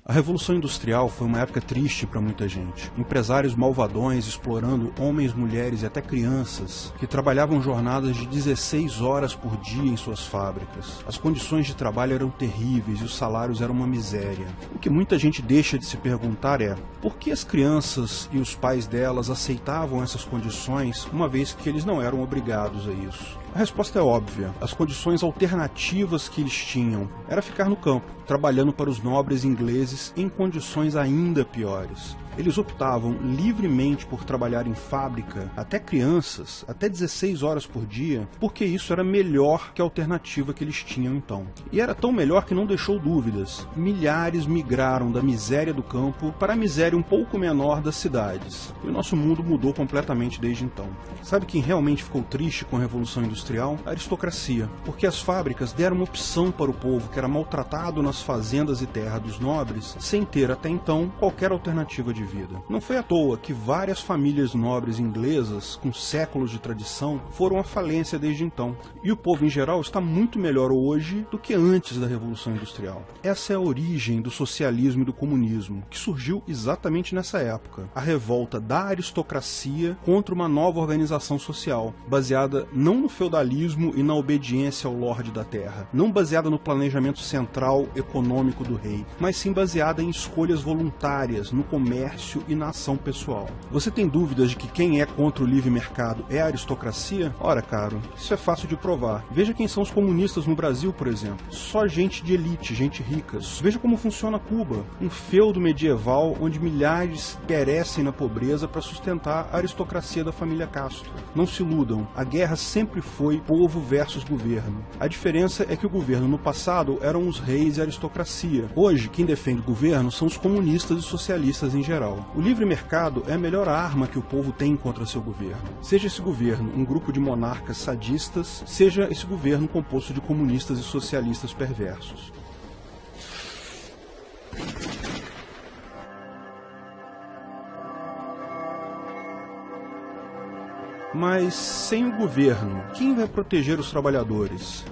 A Revolução Industrial foi uma época triste para muita gente. Empresários malvadões explorando homens, mulheres e até crianças que trabalhavam jornadas de 16 horas por dia em suas fábricas. As condições de trabalho eram terríveis e os salários eram uma miséria. O que muita gente deixa de se perguntar é: por que as crianças e os pais delas aceitavam essas condições, uma vez que eles não eram obrigados a isso? A resposta é óbvia. As condições alternativas que eles tinham era ficar no campo, trabalhando para os nobres ingleses em condições ainda piores. Eles optavam livremente por trabalhar em fábrica, até crianças, até 16 horas por dia, porque isso era melhor que a alternativa que eles tinham então. E era tão melhor que não deixou dúvidas. Milhares migraram da miséria do campo para a miséria um pouco menor das cidades. E o nosso mundo mudou completamente desde então. Sabe quem realmente ficou triste com a Revolução Industrial? A aristocracia. Porque as fábricas deram uma opção para o povo que era maltratado nas fazendas e terra dos nobres, sem ter até então qualquer alternativa de vida. Não foi à toa que várias famílias nobres inglesas, com séculos de tradição, foram à falência desde então. E o povo em geral está muito melhor hoje do que antes da Revolução Industrial. Essa é a origem do socialismo e do comunismo, que surgiu exatamente nessa época. A revolta da aristocracia contra uma nova organização social, baseada não no feudalismo e na obediência ao lorde da terra, não baseada no planejamento central econômico do rei, mas sim baseada em escolhas voluntárias, no comércio e na ação pessoal. Você tem dúvidas de que quem é contra o livre mercado é a aristocracia? Ora, caro, isso é fácil de provar. Veja quem são os comunistas no Brasil, por exemplo. Só gente de elite, gente rica. Veja como funciona Cuba, um feudo medieval onde milhares perecem na pobreza para sustentar a aristocracia da família Castro. Não se iludam, a guerra sempre foi povo versus governo. A diferença é que o governo no passado eram os reis e a aristocracia. Hoje, quem defende o governo são os comunistas e socialistas em geral. O livre mercado é a melhor arma que o povo tem contra seu governo. Seja esse governo um grupo de monarcas sadistas, seja esse governo composto de comunistas e socialistas perversos. Mas sem o governo, quem vai proteger os trabalhadores?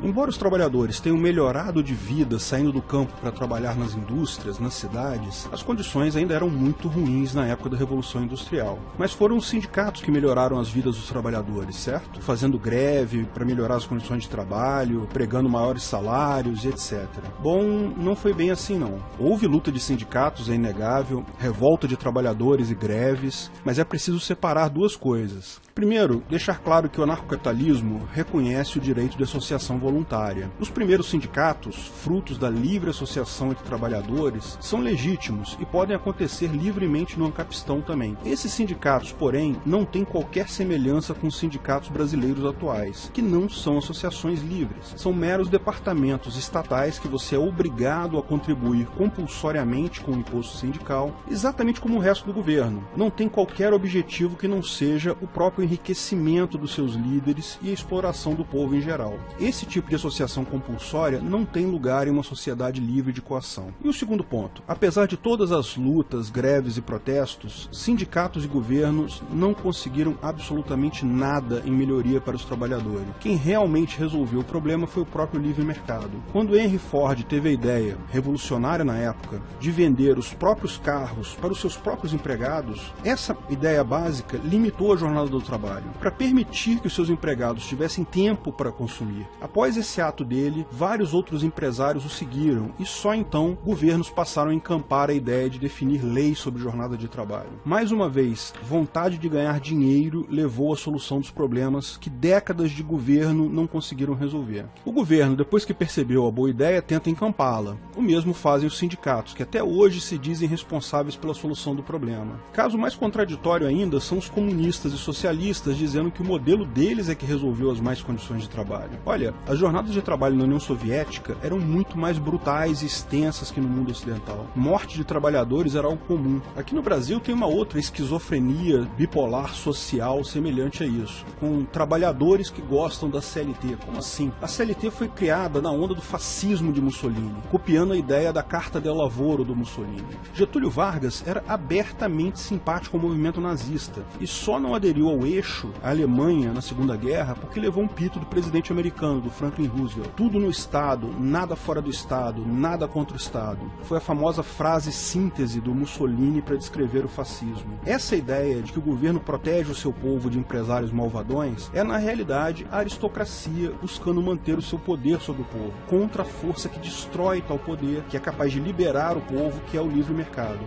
Embora os trabalhadores tenham melhorado de vida saindo do campo para trabalhar nas indústrias, nas cidades, as condições ainda eram muito ruins na época da Revolução Industrial. Mas foram os sindicatos que melhoraram as vidas dos trabalhadores, certo? Fazendo greve para melhorar as condições de trabalho, pregando maiores salários e etc. Bom, não foi bem assim não. Houve luta de sindicatos, é inegável, revolta de trabalhadores e greves, mas é preciso separar duas coisas. Primeiro, deixar claro que o anarcocapitalismo reconhece o direito de associação voluntária. Os primeiros sindicatos, frutos da livre associação entre trabalhadores, são legítimos e podem acontecer livremente no Ancapistão também. Esses sindicatos, porém, não têm qualquer semelhança com os sindicatos brasileiros atuais, que não são associações livres. São meros departamentos estatais que você é obrigado a contribuir compulsoriamente com o imposto sindical, exatamente como o resto do governo. Não tem qualquer objetivo que não seja o próprio enriquecimento dos seus líderes e a exploração do povo em geral. Esse tipo de associação compulsória não tem lugar em uma sociedade livre de coação. E o segundo ponto, apesar de todas as lutas, greves e protestos, sindicatos e governos não conseguiram absolutamente nada em melhoria para os trabalhadores. Quem realmente resolveu o problema foi o próprio livre mercado. Quando Henry Ford teve a ideia, revolucionária na época, de vender os próprios carros para os seus próprios empregados, essa ideia básica limitou a jornada do trabalho, para permitir que os seus empregados tivessem tempo para consumir. Após esse ato dele, vários outros empresários o seguiram e só então governos passaram a encampar a ideia de definir leis sobre jornada de trabalho. Mais uma vez, vontade de ganhar dinheiro levou à solução dos problemas que décadas de governo não conseguiram resolver. O governo, depois que percebeu a boa ideia, tenta encampá-la. O mesmo fazem os sindicatos, que até hoje se dizem responsáveis pela solução do problema. Caso mais contraditório ainda são os comunistas e socialistas dizendo que o modelo deles é que resolveu as más condições de trabalho. Olha, as jornadas de trabalho na União Soviética eram muito mais brutais e extensas que no mundo ocidental. Morte de trabalhadores era algo comum. Aqui no Brasil tem uma outra esquizofrenia bipolar social semelhante a isso, com trabalhadores que gostam da CLT. Como assim? A CLT foi criada na onda do fascismo de Mussolini, copiando a ideia da Carta del Lavoro do Mussolini. Getúlio Vargas era abertamente simpático ao movimento nazista e só não aderiu ao eixo, a Alemanha, na Segunda Guerra, porque levou um pito do presidente americano, do Franklin Franklin Roosevelt. Tudo no Estado, nada fora do Estado, nada contra o Estado. Foi a famosa frase síntese do Mussolini para descrever o fascismo. Essa ideia de que o governo protege o seu povo de empresários malvadões é, na realidade, a aristocracia buscando manter o seu poder sobre o povo, contra a força que destrói tal poder, que é capaz de liberar o povo, que é o livre mercado.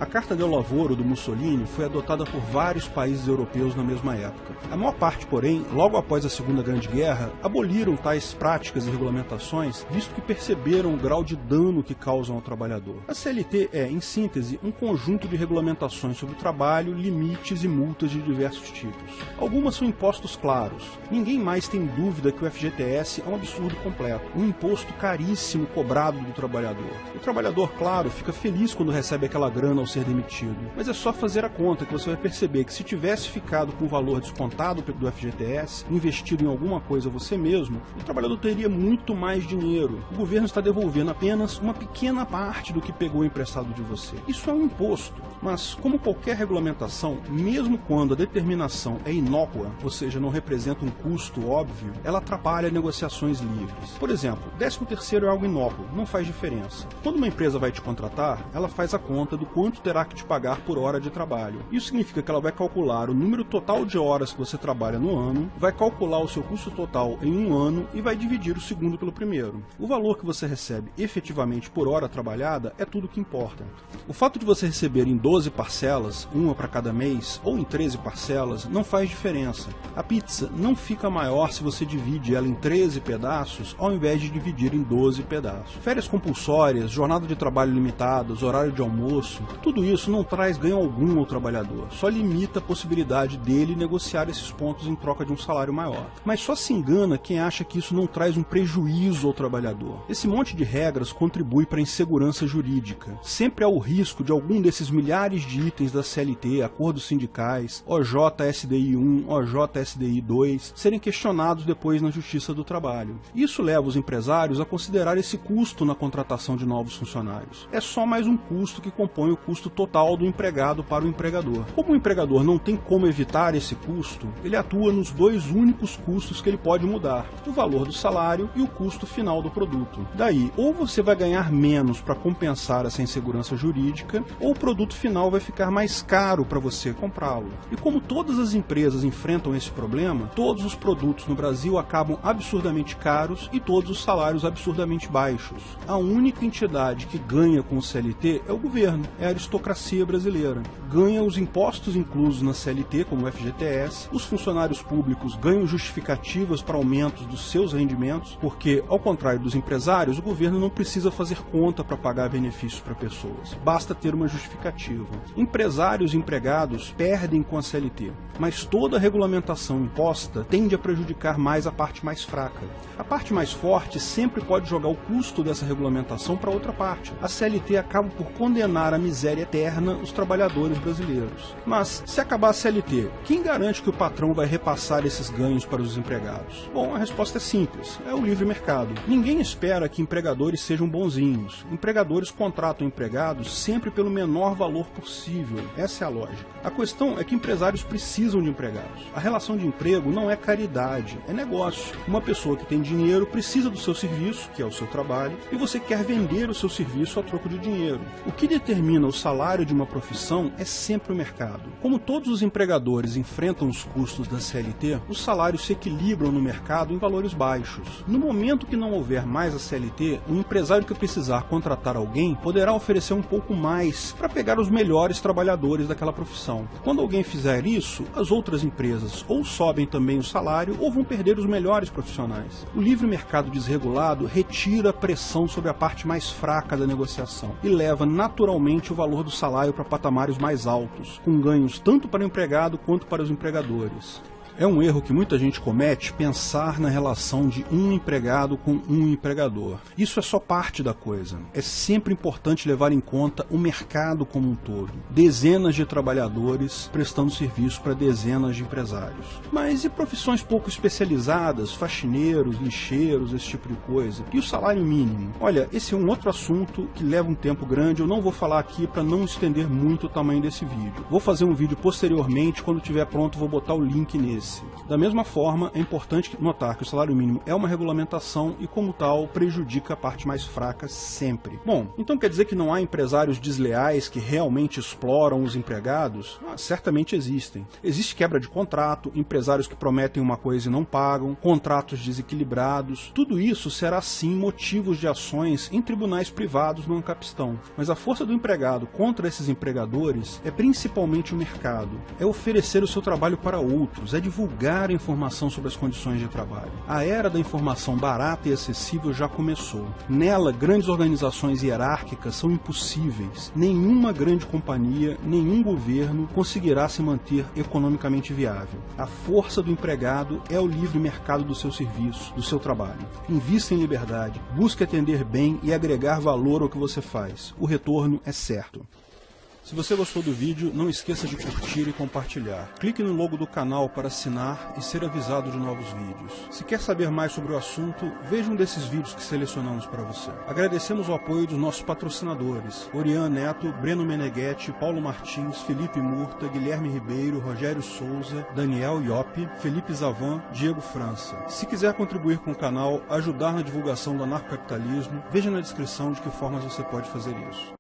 A Carta del Lavoro do Mussolini foi adotada por vários países europeus na mesma época. A maior parte, porém, logo após a Segunda Grande Guerra, aboliram tais práticas e regulamentações, visto que perceberam o grau de dano que causam ao trabalhador. A CLT é, em síntese, um conjunto de regulamentações sobre o trabalho, limites e multas de diversos tipos. Algumas são impostos claros. Ninguém mais tem dúvida que o FGTS é um absurdo completo, um imposto caríssimo cobrado do trabalhador. O trabalhador, claro, fica feliz quando recebe aquela grana ao ser demitido, mas é só fazer a conta que você vai perceber que se tivesse ficado com o valor descontado do FGTS, investido em alguma coisa você mesmo, o trabalhador teria muito mais dinheiro. O governo está devolvendo apenas uma pequena parte do que pegou emprestado de você. Isso é um imposto, mas como qualquer regulamentação, mesmo quando a determinação é inócua, ou seja, não representa um custo óbvio, ela atrapalha negociações livres. Por exemplo, 13º é algo inócuo, não faz diferença. Quando uma empresa vai te contratar, ela faz a conta do quanto terá que te pagar por hora de trabalho. Isso significa que ela vai calcular o número total de horas que você trabalha no ano, vai calcular o seu custo total em um ano e vai dividir o segundo pelo primeiro. O valor que você recebe efetivamente por hora trabalhada é tudo que importa. O fato de você receber em 12 parcelas, uma para cada mês, ou em 13 parcelas, não faz diferença. A pizza não fica maior se você divide ela em 13 pedaços, ao invés de dividir em 12 pedaços. Férias compulsórias, jornada de trabalho limitadas, horário de almoço, tudo isso não traz ganho algum ao trabalhador, só limita a possibilidade dele negociar esses pontos em troca de um salário maior. Mas só se engana quem acha que isso não traz um prejuízo ao trabalhador. Esse monte de regras contribui para a insegurança jurídica. Sempre há o risco de algum desses milhares de itens da CLT, acordos sindicais, OJ-SDI 1, OJ-SDI 2, serem questionados depois na Justiça do Trabalho. Isso leva os empresários a considerar esse custo na contratação de novos funcionários. É só mais um custo que compõe o custo total do empregado para o empregador. Como o empregador não tem como evitar esse custo, ele atua nos dois únicos custos que ele pode mudar: o valor do salário e o custo final do produto. Daí, ou você vai ganhar menos para compensar essa insegurança jurídica, ou o produto final vai ficar mais caro para você comprá-lo. E como todas as empresas enfrentam esse problema, todos os produtos no Brasil acabam absurdamente caros e todos os salários absurdamente baixos. A única entidade que ganha com o CLT é o governo, é a aristocracia brasileira. Ganha os impostos inclusos na CLT, como o FGTS, os funcionários públicos ganham justificativas para aumentos dos seus rendimentos, porque, ao contrário dos empresários, o governo não precisa fazer conta para pagar benefícios para pessoas. Basta ter uma justificativa. Empresários e empregados perdem com a CLT, mas toda a regulamentação imposta tende a prejudicar mais a parte mais fraca. A parte mais forte sempre pode jogar o custo dessa regulamentação para outra parte. A CLT acaba por condenar à miséria eterna os trabalhadores brasileiros. Mas, se acabar a CLT, quem garante que o patrão vai repassar esses ganhos para os empregados? Bom, a resposta é simples: é o livre mercado. Ninguém espera que empregadores sejam bonzinhos. Empregadores contratam empregados sempre pelo menor valor possível. Essa é a lógica. A questão é que empresários precisam de empregados. A relação de emprego não é caridade, é negócio. Uma pessoa que tem dinheiro precisa do seu serviço, que é o seu trabalho, e você quer vender o seu serviço a troco de dinheiro. O que determina o salário de uma profissão é sempre o mercado. Como todos os empregadores enfrentam os custos da CLT, os salários se equilibram no mercado em valores baixos. No momento que não houver mais a CLT, o empresário que precisar contratar alguém poderá oferecer um pouco mais para pegar os melhores trabalhadores daquela profissão. Quando alguém fizer isso, as outras empresas ou sobem também o salário ou vão perder os melhores profissionais. O livre mercado desregulado retira a pressão sobre a parte mais fraca da negociação e leva naturalmente o valor do salário para patamares mais altos, com ganhos tanto para o empregado quanto para os empregadores. É um erro que muita gente comete pensar na relação de um empregado com um empregador. Isso é só parte da coisa. É sempre importante levar em conta o mercado como um todo. Dezenas de trabalhadores prestando serviço para dezenas de empresários. Mas e profissões pouco especializadas, faxineiros, lixeiros, esse tipo de coisa? E o salário mínimo? Olha, esse é um outro assunto que leva um tempo grande. Eu não vou falar aqui para não estender muito o tamanho desse vídeo. Vou fazer um vídeo posteriormente, quando estiver pronto vou botar o link nesse. esse. Da mesma forma, é importante notar que o salário mínimo é uma regulamentação e, como tal, prejudica a parte mais fraca sempre. Bom, então quer dizer que não há empresários desleais que realmente exploram os empregados? Certamente existem. Existe quebra de contrato, empresários que prometem uma coisa e não pagam, contratos desequilibrados. Tudo isso será sim motivos de ações em tribunais privados no Ancapistão. Mas a força do empregado contra esses empregadores é principalmente o mercado. É oferecer o seu trabalho para outros, é divulgar a informação sobre as condições de trabalho. A era da informação barata e acessível já começou. Nela, grandes organizações hierárquicas são impossíveis. Nenhuma grande companhia, nenhum governo conseguirá se manter economicamente viável. A força do empregado é o livre mercado do seu serviço, do seu trabalho. Invista em liberdade, busque atender bem e agregar valor ao que você faz. O retorno é certo. Se você gostou do vídeo, não esqueça de curtir e compartilhar. Clique no logo do canal para assinar e ser avisado de novos vídeos. Se quer saber mais sobre o assunto, veja um desses vídeos que selecionamos para você. Agradecemos o apoio dos nossos patrocinadores: Orian Neto, Breno Meneghetti, Paulo Martins, Felipe Murta, Guilherme Ribeiro, Rogério Souza, Daniel Iopi, Felipe Zavan, Diego França. Se quiser contribuir com o canal, ajudar na divulgação do anarcocapitalismo, veja na descrição de que formas você pode fazer isso.